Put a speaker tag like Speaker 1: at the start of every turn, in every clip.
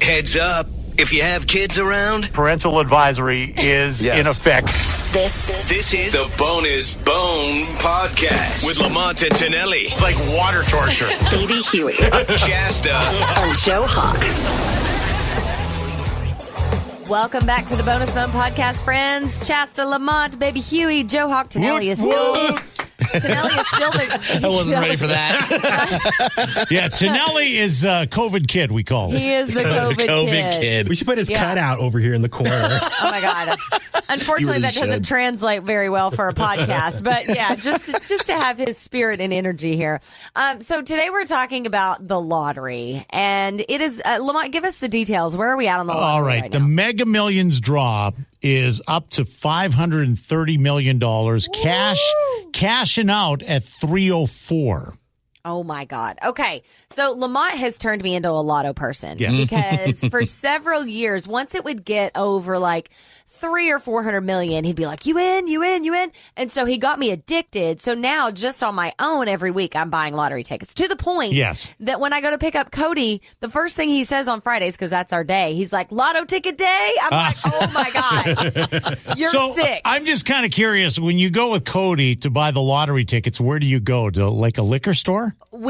Speaker 1: Heads up. If you have kids around,
Speaker 2: parental advisory is in effect.
Speaker 1: This is the Bonus Bone Podcast with Lamont and Tonelli.
Speaker 2: It's like water torture.
Speaker 3: Baby Huey.
Speaker 1: Chasta.
Speaker 3: And Joe Hawk.
Speaker 4: Welcome back to the Bonus Bone Podcast, friends. Chasta, Lamont, Baby Huey, Joe Hawk, Tonelli is still... Tonelli is still the...
Speaker 5: I wasn't ready for that.
Speaker 6: Yeah, Tonelli is COVID kid, we call him.
Speaker 4: He is the COVID kid.
Speaker 7: We should put his cutout over here in the corner.
Speaker 4: Oh, my God. Unfortunately, that doesn't translate very well for a podcast. But, yeah, just to have his spirit and energy here. So today we're talking about the lottery. And it is... Lamont, give us the details. Where are we at on the lottery?
Speaker 6: All right. The
Speaker 4: now?
Speaker 6: Mega Millions draw is up to $530 million. Cashing out at 304.
Speaker 4: Oh, my God. Okay. So Lamont has turned me into a lotto person.
Speaker 6: Yes.
Speaker 4: Because for several years, once it would get over like 300 or 400 million, he'd be like, you in. And so he got me addicted. So now just on my own every week, I'm buying lottery tickets to the point that when I go to pick up Cody, the first thing he says on Fridays, because that's our day, he's like, lotto ticket day. I'm like, oh my God, you're sick.
Speaker 6: I'm just kind of curious, when you go with Cody to buy the lottery tickets, where do you go? To like a liquor store?
Speaker 4: No.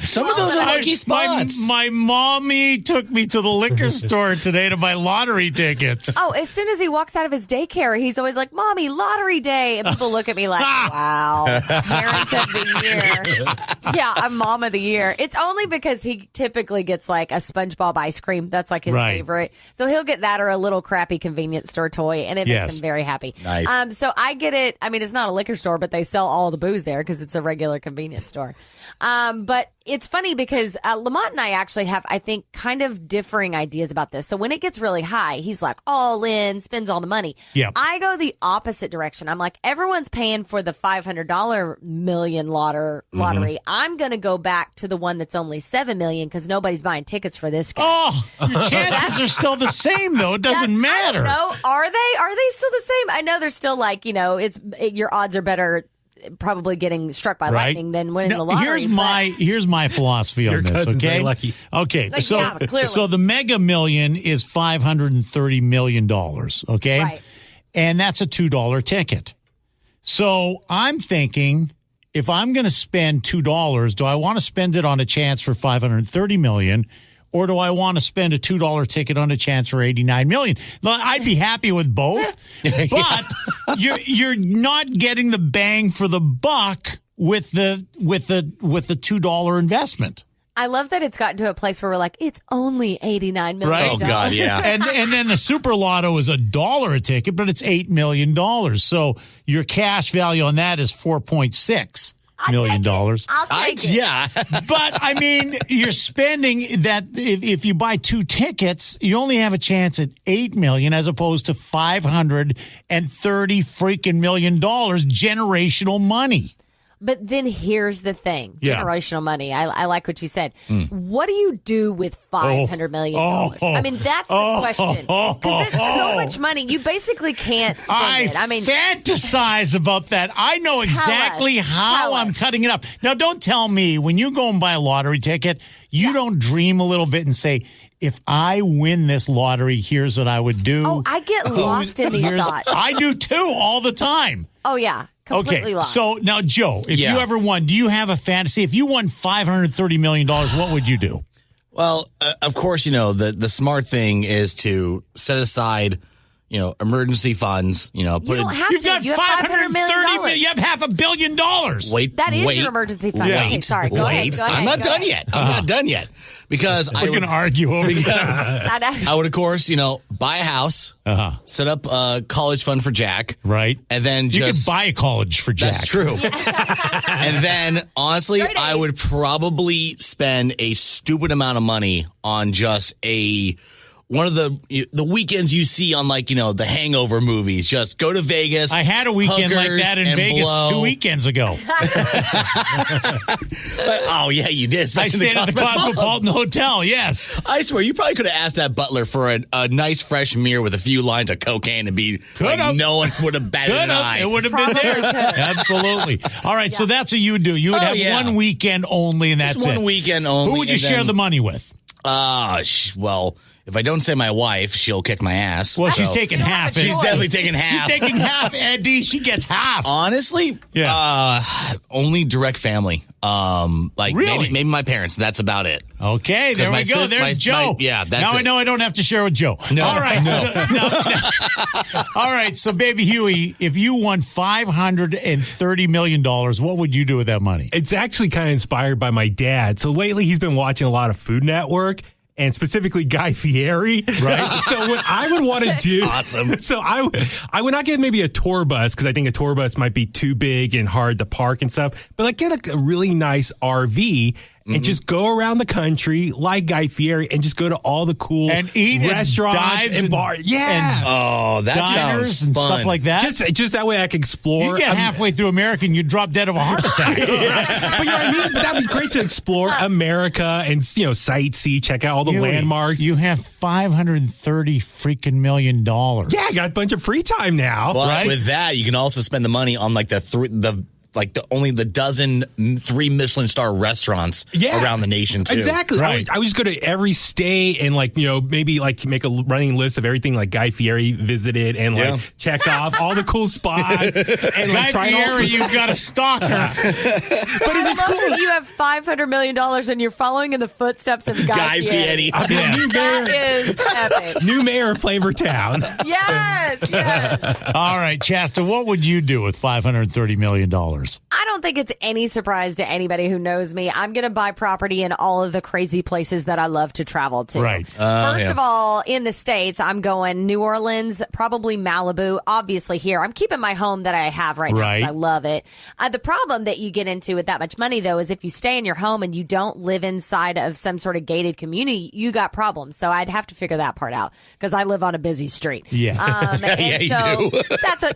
Speaker 5: Some of those are lucky spots.
Speaker 6: My mommy took me to the liquor store today to buy lottery tickets.
Speaker 4: Oh, as soon as he walks out of his daycare, he's always like, Mommy, lottery day. And people look at me like, wow, parent of the year. Yeah, I'm mom of the year. It's only because he typically gets like a SpongeBob ice cream. That's like his favorite. So he'll get that or a little crappy convenience store toy, and it makes him very happy.
Speaker 5: Nice.
Speaker 4: So I get it. I mean, it's not a liquor store, but they sell all the booze there because it's a regular convenience store. But it's funny because Lamont and I actually have, I think, kind of differing ideas about this. So when it gets really high, he's like all in, spends all the money.
Speaker 6: Yeah.
Speaker 4: I go the opposite direction. I'm like, everyone's paying for the $500 million lottery. Mm-hmm. I'm going to go back to the one that's only $7 million because nobody's buying tickets for this guy.
Speaker 6: Oh, chances are still the same though. It doesn't matter.
Speaker 4: No, are they? Are they still the same? I know they're still like, your odds are better probably getting struck by lightning than winning the lottery.
Speaker 6: Here's my philosophy on this, okay?
Speaker 7: Very lucky.
Speaker 6: Okay,
Speaker 4: Like,
Speaker 6: so the Mega Million is $530 million, okay?
Speaker 4: Right.
Speaker 6: And that's a $2 ticket. So I'm thinking, if I'm going to spend $2, do I want to spend it on a chance for $530 million? Or do I want to spend a $2 ticket on a chance for $89 million? I'd be happy with both, but you're not getting the bang for the buck with the $2 investment.
Speaker 4: I love that it's gotten to a place where we're like, it's only $89 million.
Speaker 6: Right.
Speaker 5: Oh, God, yeah.
Speaker 6: and then the Super Lotto is $1 a ticket, but it's $8 million. So your cash value on that is $4.6 million.
Speaker 4: I'll take it.
Speaker 5: Yeah.
Speaker 6: But I mean, you're spending that. If you buy 2 tickets, you only have a chance at $8 million as opposed to $530 freaking million, generational money.
Speaker 4: But then here's the thing. Generational money. I like what you said. What do you do with $500 million? I mean, that's the question. Because it's so much money. You basically can't spend it. I mean,
Speaker 6: fantasize about that. I know exactly how I'm cutting it up. Now, don't tell me when you go and buy a lottery ticket, you don't dream a little bit and say, if I win this lottery, here's what I would do.
Speaker 4: Oh, I get lost in these thoughts.
Speaker 6: I do too, all the time.
Speaker 4: Oh, yeah. Completely lost.
Speaker 6: So now, Joe, if you ever won, do you have a fantasy? If you won $530 million, what would you do?
Speaker 5: Well, of course, the smart thing is to set aside, emergency funds. Put
Speaker 4: you don't have
Speaker 6: You've
Speaker 4: to.
Speaker 6: got
Speaker 4: You have $500 million.
Speaker 6: You have $500 million.
Speaker 5: Wait,
Speaker 4: that is your emergency fund. Okay, sorry. Go ahead.
Speaker 5: I'm not done yet. I'm not done yet. Because
Speaker 6: we're going to argue over
Speaker 5: because I would, of course, buy a house, set up a college fund for Jack.
Speaker 6: Right.
Speaker 5: And then
Speaker 6: you could buy a college for Jack.
Speaker 5: That's true. And then, honestly, I would probably spend a stupid amount of money on just a one of the weekends you see on the Hangover movies. Just go to Vegas.
Speaker 6: I had a weekend like
Speaker 5: hookers,
Speaker 6: that in
Speaker 5: and
Speaker 6: Vegas
Speaker 5: blow.
Speaker 6: 2 weekends ago.
Speaker 5: Oh yeah, you did.
Speaker 6: I stayed at the Cosmopolitan Hotel. Yes,
Speaker 5: I swear, you probably could have asked that butler for a nice fresh mirror with a few lines of cocaine and be no one would have batted an eye.
Speaker 6: It would have been there. Absolutely. All right, so that's what you would do. You would have one weekend only, and that's
Speaker 5: Just one weekend only.
Speaker 6: Who would you share the money with?
Speaker 5: Well, if I don't say my wife, she'll kick my ass.
Speaker 6: Well, she's taking half.
Speaker 5: She's definitely taking half.
Speaker 6: She's taking half, Eddie. She gets half.
Speaker 5: Honestly, only direct family.
Speaker 6: Really?
Speaker 5: Maybe my parents. That's about it.
Speaker 6: Okay, there we go. There's Joe.
Speaker 5: That's
Speaker 6: now I know I don't have to share with Joe.
Speaker 5: No,
Speaker 6: all right.
Speaker 5: no.
Speaker 6: All right, so baby Huey, if you won $530 million, what would you do with that money?
Speaker 7: It's actually kind of inspired by my dad. So lately he's been watching a lot of Food Network. And specifically Guy Fieri, right? So what I would want to do,
Speaker 5: awesome.
Speaker 7: So I would not get maybe a tour bus because I think a tour bus might be too big and hard to park and stuff. But get a really nice RV and just go around the country like Guy Fieri and just go to all the cool
Speaker 6: and eat
Speaker 7: restaurants and bars. Yeah.
Speaker 5: Oh, that
Speaker 6: diners
Speaker 5: sounds
Speaker 6: and
Speaker 5: fun.
Speaker 6: stuff like that.
Speaker 7: Just that way I can explore.
Speaker 6: You get halfway through America and you drop dead of a heart attack.
Speaker 7: But you know what I mean? But that'd be great to explore America and sightsee, check out all the landmarks.
Speaker 6: You have $530 freaking million.
Speaker 7: Yeah, I got a bunch of free time now.
Speaker 5: But
Speaker 7: right?
Speaker 5: with that, you can also spend the money on only the dozen 3 Michelin star restaurants around the nation too.
Speaker 7: Exactly.
Speaker 6: Right.
Speaker 7: I would just go to every stay and maybe make a running list of everything like Guy Fieri visited and check off all the cool spots. And
Speaker 6: Guy Fieri, you've got a stalker.
Speaker 4: But I love that you have $500 million and you're following in the footsteps of Guy Fieri. That is epic.
Speaker 7: New mayor of Flavortown.
Speaker 4: Yes.
Speaker 6: All right, Chasta, what would you do with $530 million?
Speaker 4: I don't think it's any surprise to anybody who knows me. I'm going to buy property in all of the crazy places that I love to travel to.
Speaker 6: Right.
Speaker 4: First of all, in the States, I'm going New Orleans, probably Malibu, obviously here. I'm keeping my home that I have right now because I love it. The problem that you get into with that much money, though, is if you stay in your home and you don't live inside of some sort of gated community, you got problems. So I'd have to figure that part out because I live on a busy street.
Speaker 6: Yeah.
Speaker 5: You do.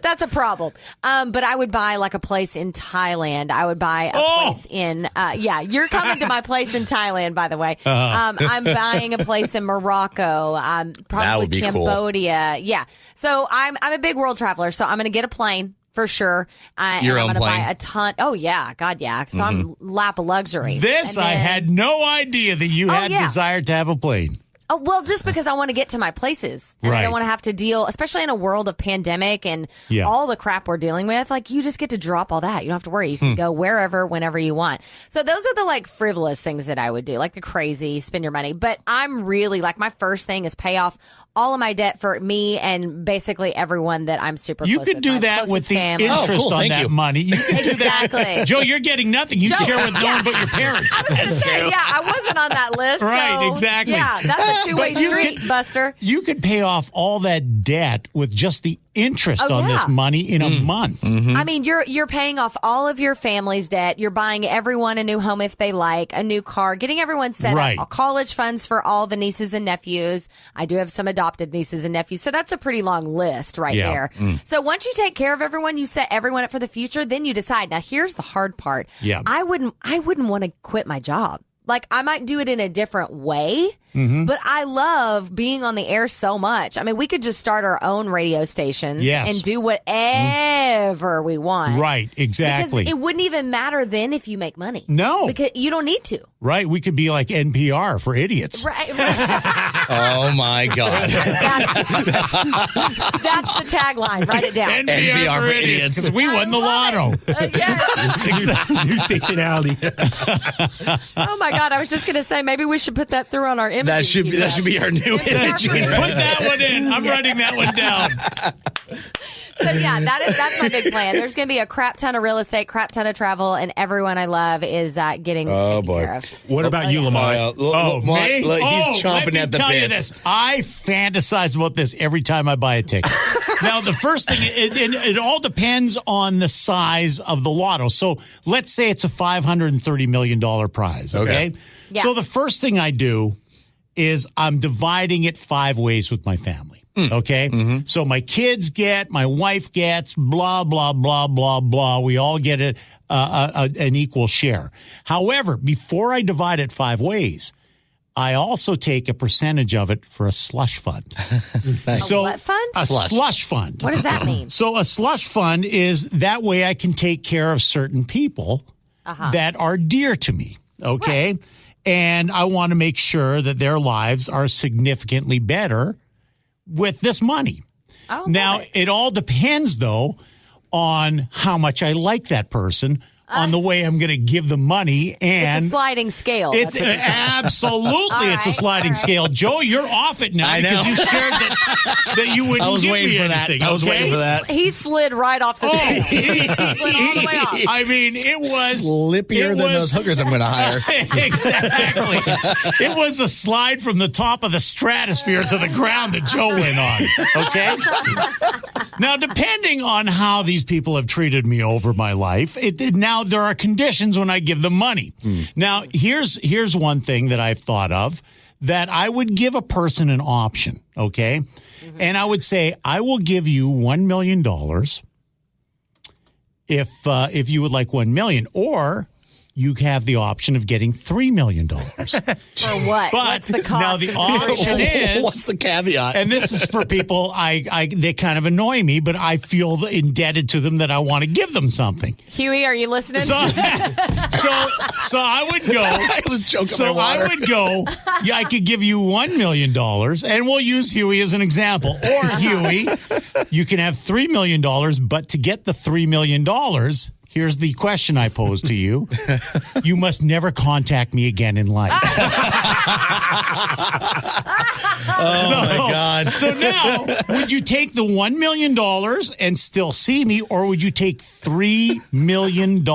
Speaker 4: that's a problem. But I would buy a place in Thailand. I would buy a place in, you're coming to my place in Thailand, by the way. I'm buying a place in Morocco, probably Cambodia. Cool. Yeah. So I'm a big world traveler, so I'm going to get a plane. For sure.
Speaker 5: Your own
Speaker 4: I'm
Speaker 5: plane?
Speaker 4: Buy a ton. Oh, yeah. God, yeah. So I'm lap of luxury.
Speaker 6: I had no idea that you had desired to have a plane.
Speaker 4: Oh, well, just because I want to get to my places. And I don't want to have to deal, especially in a world of pandemic and all the crap we're dealing with. You just get to drop all that. You don't have to worry. You can go wherever, whenever you want. So those are the frivolous things that I would do, the crazy, spend your money. But I'm really my first thing is pay off all of my debt for me and basically everyone that I'm super close with.
Speaker 6: You could do that with the interest on that money. You can do that. Joe, you're getting nothing. You share with no one but your parents.
Speaker 4: I wasn't on that list.
Speaker 6: Right,
Speaker 4: so,
Speaker 6: exactly.
Speaker 4: Yeah, that's a two-way street, Buster.
Speaker 6: You could pay off all that debt with just the interest on this money in a month.
Speaker 5: Mm-hmm.
Speaker 4: I mean, you're paying off all of your family's debt. You're buying everyone a new home if they like, a new car, getting everyone set up, college funds for all the nieces and nephews. I do have some adopted nieces and nephews, so that's a pretty long list there. So once you take care of everyone, you set everyone up for the future, then you decide. Now, here's the hard part. I wouldn't want to quit my job. I might do it in a different way, but I love being on the air so much. I mean, we could just start our own radio stations and do whatever we want.
Speaker 6: Right, exactly.
Speaker 4: Because it wouldn't even matter then if you make money.
Speaker 6: No.
Speaker 4: Because you don't need to.
Speaker 6: Right, we could be like NPR for idiots.
Speaker 4: Right.
Speaker 5: Oh, my God.
Speaker 4: That's the tagline. Write it down.
Speaker 6: NPR for idiots. Because we won the lotto.
Speaker 7: New stationality.
Speaker 4: Oh, my God. I was just going to say, maybe we should put that through on our image.
Speaker 5: That should be our new image.
Speaker 6: Put that one in. I'm writing that one down.
Speaker 4: So, that's my big plan. There's going to be a crap ton of real estate, crap ton of travel, and everyone I love is getting taken care of.
Speaker 7: What about you, Lamont?
Speaker 5: He's chomping at the bits.
Speaker 6: You this. I fantasize about this every time I buy a ticket. Now, the first thing, it all depends on the size of the lotto. So let's say it's a $530 million prize, okay?
Speaker 4: Yeah.
Speaker 6: So the first thing I do is I'm dividing it 5 ways with my family. Okay? So my kids get, my wife gets, blah, blah, blah, blah, blah. We all get an equal share. However, before I divide it 5 ways, I also take a percentage of it for a slush fund.
Speaker 4: Nice. So, what fund?
Speaker 6: A slush fund.
Speaker 4: What does that mean?
Speaker 6: So a slush fund is that way I can take care of certain people that are dear to me. Okay? Right. And I want to make sure that their lives are significantly better with this money. Now, it all depends, though, on how much I like that person, on the way I'm going to give them money. And
Speaker 4: it's a sliding scale.
Speaker 6: It's absolutely it's a sliding scale. Joe, you're off it now because you shared that you wouldn't.
Speaker 5: I was
Speaker 6: give
Speaker 5: waiting
Speaker 6: me
Speaker 5: for
Speaker 6: anything,
Speaker 5: that. I was waiting for that.
Speaker 4: He slid right off the scale. He slid all the way off.
Speaker 6: I mean, it was
Speaker 5: slippier than those hookers I'm going to hire.
Speaker 6: Exactly. It was a slide from the top of the stratosphere to the ground that Joe went on. Okay. Now, depending on how these people have treated me over my life, now there are conditions when I give them money. Now, here's one thing that I've thought of, that I would give a person an option, okay? And I would say, I will give you $1 million if you would like $1 million, or you have the option of getting $3 million.
Speaker 4: For what?
Speaker 6: But
Speaker 4: what's the cost?
Speaker 6: now the option is,
Speaker 5: what's the caveat?
Speaker 6: And this is for people they kind of annoy me, but I feel indebted to them that I want to give them something.
Speaker 4: Huey, are you listening?
Speaker 6: So I would go.
Speaker 5: I was joking.
Speaker 6: So I would go. Yeah, I could give you $1 million, and we'll use Huey as an example. Or Huey, you can have $3 million, but to get the $3 million. Here's the question I pose to you. You must never contact me again in life.
Speaker 5: My God.
Speaker 6: So now, would you take the $1 million and still see me, or would you take $3 million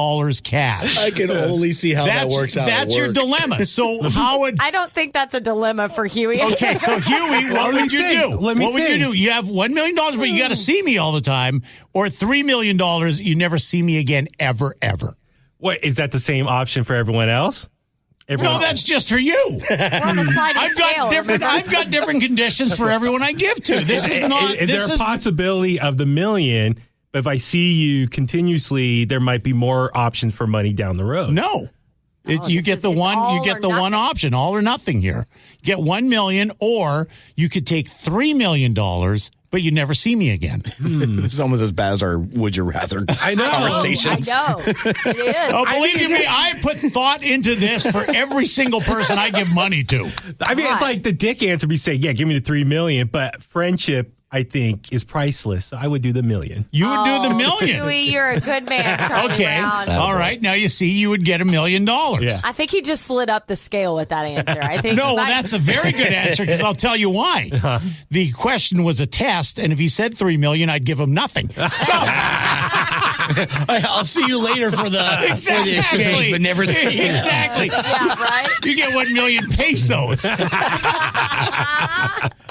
Speaker 6: cash?
Speaker 5: I can only see how that works out.
Speaker 6: That's your dilemma. So how would...
Speaker 4: I don't think that's a dilemma for Huey.
Speaker 6: Okay, so Huey, what would you do? What would you do? You have $1 million, but you got to see me all the time, or $3 million, you never see me again, ever.
Speaker 7: What, is that the same option for everyone else?
Speaker 6: No, that's just for you. I've got different conditions for everyone I give to. This is not.
Speaker 7: Is there a possibility of the million? But if I see you continuously, there might be more options for money down the road.
Speaker 6: No, you get the one. You get the one option, all or nothing here. You get $1 million, or you could take $3 million. But you never see me again.
Speaker 5: This is almost as bad as our would you rather conversations.
Speaker 4: I know. It is.
Speaker 6: Oh, believe me, I put thought into this for every single person I give money to.
Speaker 7: I mean, it's like the dick answer be saying, yeah, give me the $3 million, but friendship, I think, is priceless. So I would do the $1 million.
Speaker 6: You would do the $1 million.
Speaker 4: Huey, you're a good man, Charlie
Speaker 6: Okay.
Speaker 4: Brown.
Speaker 6: All right. Now you see, you would get $1 million.
Speaker 7: Yeah.
Speaker 4: I think he just slid up the scale with that answer. I think.
Speaker 6: No, that's a very good answer, because I'll tell you why. The question was a test, and if he said $3 million, I'd give him nothing. So,
Speaker 5: I'll see you later for the exchange, but never see you.
Speaker 6: Exactly.
Speaker 4: Yeah, right?
Speaker 6: You get 1 million pesos.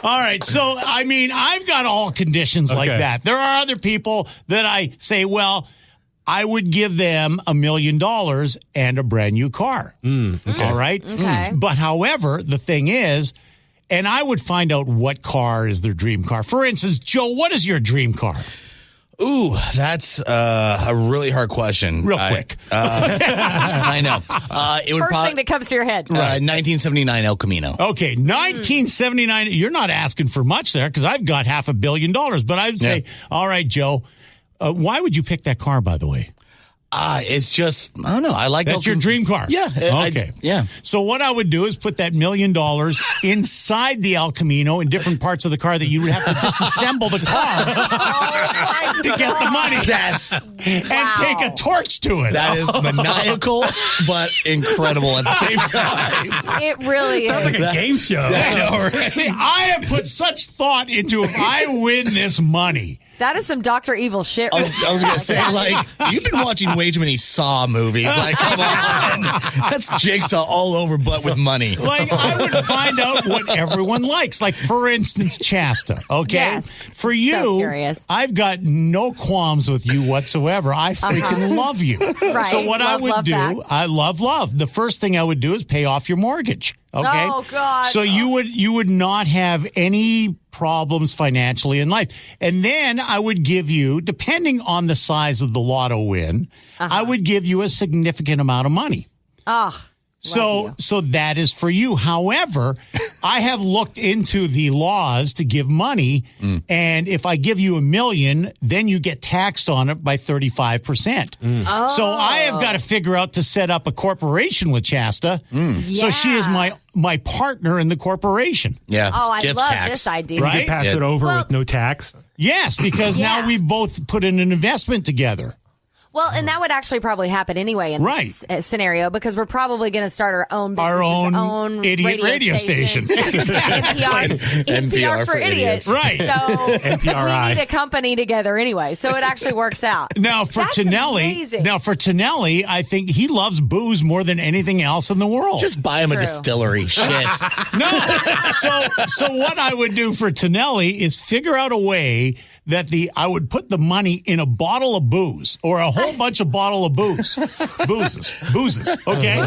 Speaker 6: All right. So, I mean, I've got all conditions like that. There are other people that I say, well, I would give them $1 million and a brand new car. All right.
Speaker 4: Okay.
Speaker 6: But however, the thing is, and I would find out what car is their dream car. For instance, Joe, what is your dream car?
Speaker 5: Ooh, that's a really hard question.
Speaker 6: Real quick.
Speaker 5: I know. It would
Speaker 4: First thing that comes to your head.
Speaker 5: 1979 El Camino.
Speaker 6: Okay, 1979. You're not asking for much there, because I've got $500 million. But I would say, all right, Joe, why would you pick that car, by the way?
Speaker 5: It's just, I don't know. I like
Speaker 6: that's your dream car.
Speaker 5: Yeah.
Speaker 6: Okay.
Speaker 5: Yeah.
Speaker 6: So what I would do is put that $1 million inside the El Camino in different parts of the car that you would have to disassemble the car to get the money. And take a torch to it.
Speaker 5: That is maniacal, but incredible at the same time.
Speaker 4: It really
Speaker 7: Sounds like a game show.
Speaker 6: I have put such thought into if I win this money,
Speaker 4: That is some Dr. Evil shit.
Speaker 5: I was going to say, like, you've been watching way too many Saw movies. Like, come on. That's Jigsaw all over, but with money.
Speaker 6: Like, I would find out what everyone likes. Like, for instance, Chasta, okay?
Speaker 4: Yes.
Speaker 6: For you,
Speaker 4: So curious.
Speaker 6: I've got no qualms with you whatsoever. I freaking love you.
Speaker 4: Right.
Speaker 6: So what I would do,
Speaker 4: back.
Speaker 6: I love. The first thing I would do is pay off your mortgage. Okay.
Speaker 4: Oh, God.
Speaker 6: So you would not have any problems financially in life. And then I would give you, depending on the size of the lotto win, I would give you a significant amount of money. So that is for you. However, I have looked into the laws to give money, and if I give you $1 million, then you get taxed on it by 35%. So I have got to figure out to set up a corporation with Chasta. So she is my partner in the corporation.
Speaker 5: Yeah.
Speaker 4: Oh, I
Speaker 5: gift
Speaker 4: love
Speaker 5: tax.
Speaker 4: this idea.
Speaker 6: Right?
Speaker 7: You can pass it over with no tax.
Speaker 6: Yes, because now we've both put in an investment together.
Speaker 4: Well, and that would actually probably happen anyway in this scenario because we're probably going to start our own business,
Speaker 6: our own idiot radio station.
Speaker 4: NPR for idiots.
Speaker 6: Right.
Speaker 4: So
Speaker 7: NPRI.
Speaker 4: we need a company together anyway. So it actually works out.
Speaker 6: Now for Tonelli, I think he loves booze more than anything else in the world.
Speaker 5: Just buy him a distillery. Shit.
Speaker 6: No. So what I would do for Tonelli is figure out a way that I would put the money in a bottle of booze or a whole bunch of bottle of boozes, okay?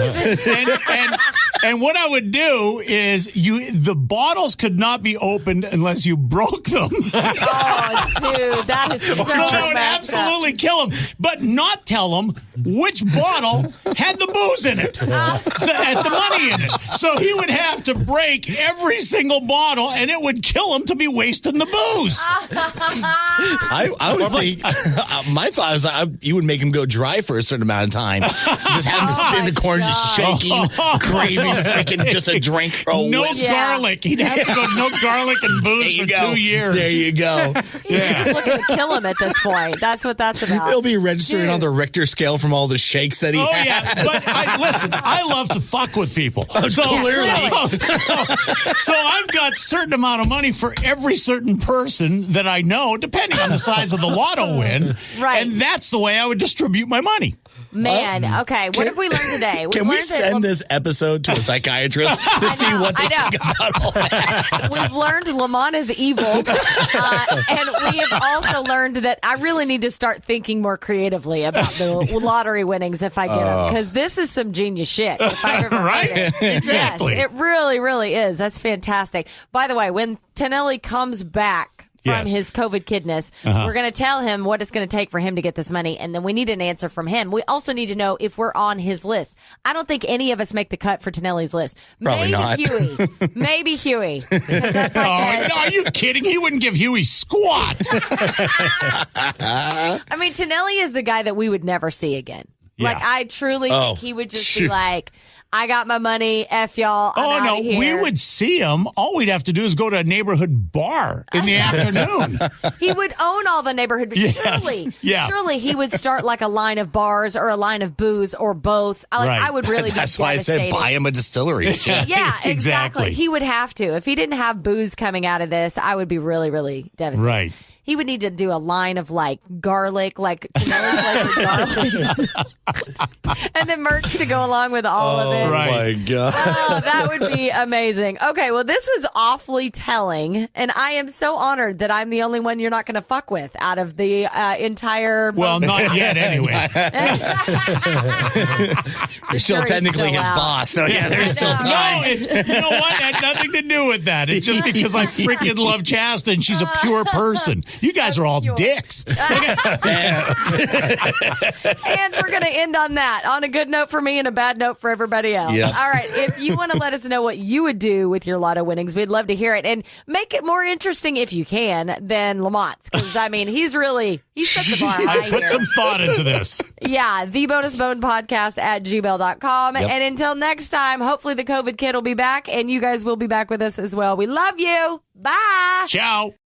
Speaker 6: And what I would do is the bottles could not be opened unless you broke them.
Speaker 4: Oh, dude, that is so
Speaker 6: that would absolutely kill him, but not tell him which bottle had the booze in it, had the money in it. So he would have to break every single bottle, and it would kill him to be wasting the booze.
Speaker 5: I would think my thought is you would make him go dry for a certain amount of time. Just have him spin the corn, just shaking, craving freaking just a drink.
Speaker 6: No garlic. He'd have to go no garlic and booze for 2 years.
Speaker 5: There you go.
Speaker 4: He's looking to kill him at this point. That's what that's about.
Speaker 5: He'll be registering on the Richter scale from all the shakes that he has.
Speaker 6: Yeah, but listen, I love to fuck with people. So
Speaker 5: clearly.
Speaker 6: So I've got a certain amount of money for every certain person that I know, depending on the size of the lotto win.
Speaker 4: Right.
Speaker 6: And that's the way I would distribute my money.
Speaker 4: Man, okay. What have we learned today?
Speaker 5: Can we send this episode to a psychiatrist to see what they think about all that?
Speaker 4: We've learned Lamont is evil. And we have also learned that I really need to start thinking more creatively about the lottery winnings if I get them. Because this is some genius shit. If I ever
Speaker 6: Right? Exactly.
Speaker 4: Yes, it really, really is. That's fantastic. By the way, when Tonelli comes back from his COVID kidness, we're going to tell him what it's going to take for him to get this money, and then we need an answer from him. We also need to know if we're on his list. I don't think any of us make the cut for Tonelli's list.
Speaker 5: Probably not.
Speaker 4: Huey. Maybe Huey. That's like
Speaker 6: Are you kidding? He wouldn't give Huey squat.
Speaker 4: I mean, Tonelli is the guy that we would never see again.
Speaker 6: Yeah.
Speaker 4: Like, I truly think he would just be like, I got my money, F y'all, I'm outta here.
Speaker 6: We would see him. All we'd have to do is go to a neighborhood bar in the afternoon.
Speaker 4: He would own all the neighborhood, but surely he would start like a line of bars or a line of booze or both. I would really be
Speaker 5: That's why I said buy him a distillery. Shit.
Speaker 4: Yeah, exactly. He would have to. If he didn't have booze coming out of this, I would be really, really devastated.
Speaker 6: Right.
Speaker 4: He would need to do a line of like garlic, like Tonelli flavored garlic, and then merch to go along with all of it.
Speaker 5: Oh my God.
Speaker 4: Oh, that would be amazing. Okay, well, this was awfully telling, and I am so honored that I'm the only one you're not going to fuck with out of the entire.
Speaker 6: Well, not yet, anyway.
Speaker 5: You're still technically his boss, so there's still time.
Speaker 6: No, you know what? It had nothing to do with that. It's just because I freaking love Chasta and she's a pure person. You guys are all dicks.
Speaker 4: And we're going to end on that, on a good note for me and a bad note for everybody else.
Speaker 5: Yep.
Speaker 4: All right. If you want to let us know what you would do with your lotto winnings, we'd love to hear it. And make it more interesting, if you can, than Lamont's. Because, I mean, he set the bar high
Speaker 6: I put some thought into this.
Speaker 4: Yeah. The Bonus Bone Podcast at gmail.com.
Speaker 5: Yep.
Speaker 4: And until next time, hopefully the COVID kid will be back and you guys will be back with us as well. We love you. Bye.
Speaker 6: Ciao.